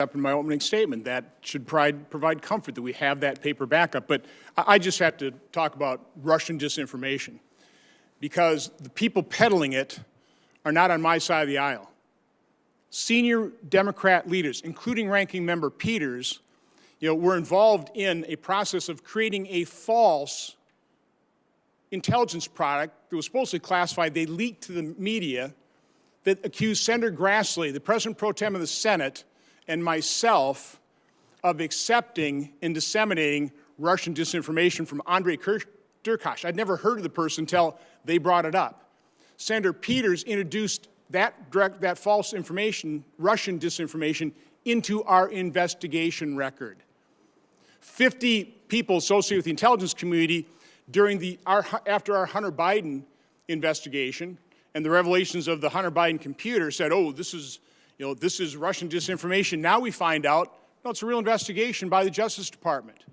up in my opening statement. That should provide comfort that we have that paper backup. But I just have to talk about Russian disinformation, because the people peddling it are not on my side of the aisle. Senior Democrat leaders, including Ranking Member Peters, were involved in a process of creating a false intelligence product that was supposedly classified. They leaked to the media that accused Senator Grassley, the President Pro Tem of the Senate, and myself of accepting and disseminating Russian disinformation from Andrei Derkach. I'd never heard of the person until they brought it up. Senator Peters introduced that false information, Russian disinformation, into our investigation record. 50 people associated with the intelligence community after our Hunter Biden investigation and the revelations of the Hunter Biden computer said, oh, this is Russian disinformation. Now we find out, no, it's a real investigation by the Justice Department.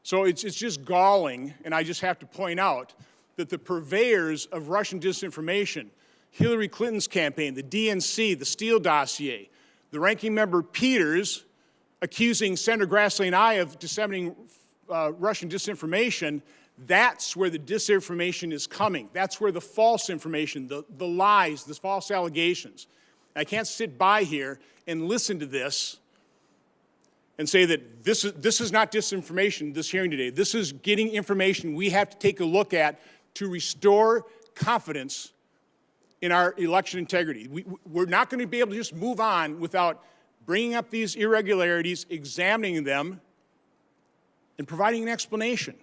So it's just galling, and I just have to point out that the purveyors of Russian disinformation, Hillary Clinton's campaign, the DNC, the Steele dossier, the Ranking Member Peters accusing Senator Grassley and I of disseminating Russian disinformation, that's where the disinformation is coming. That's where the false information, the lies, the false allegations. I can't sit by here and listen to this and say that this is not disinformation, this hearing today. This is getting information we have to take a look at to restore confidence in our election integrity. We're not going to be able to just move on without bringing up these irregularities, examining them, and providing an explanation,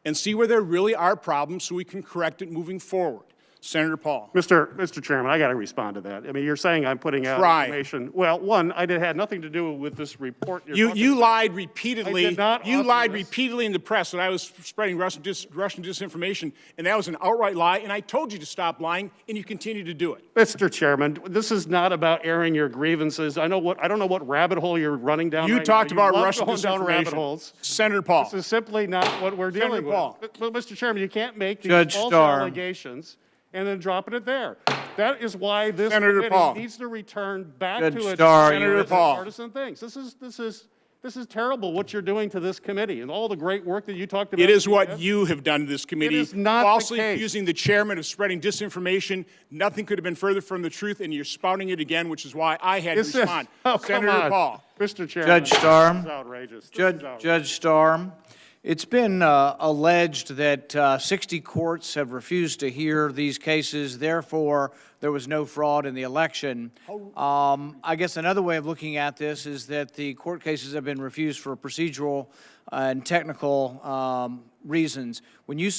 and see where there really are problems so we can correct it moving forward. Senator Paul. Mr. Chairman, I got to respond to that. I mean, you're saying I'm putting out information. Well, one, it had nothing to do with this report. You lied repeatedly. I did not. You lied repeatedly in the press that I was spreading Russian disinformation, and that was an outright lie. And I told you to stop lying, and you continue to do it. Mr. Chairman, this is not about airing your grievances. I don't know what rabbit hole you're running down. You right talked now. about Russian going disinformation. Down rabbit holes. Senator Paul. This is simply not what we're dealing with. Paul. But, Mr. Chairman, you can't make these Judge false Starr. allegations and then dropping it there. That is why this Senator committee Paul. needs to return back Judge to its Starr, Senator Paul. partisan things. This is terrible what you're doing to this committee and all the great work that you talked about. It is what you have done to this committee. It is not falsely the case. accusing the chairman of spreading disinformation. Nothing could have been further from the truth, and you're spouting it again, which is why I had to respond. Senator Paul. Mr. Chairman, Judge Starr. this is outrageous. Judge Starr, it's been alleged that 60 courts have refused to hear these cases. Therefore, there was no fraud in the election. I guess another way of looking at this is that the court cases have been refused for procedural and technical reasons. When you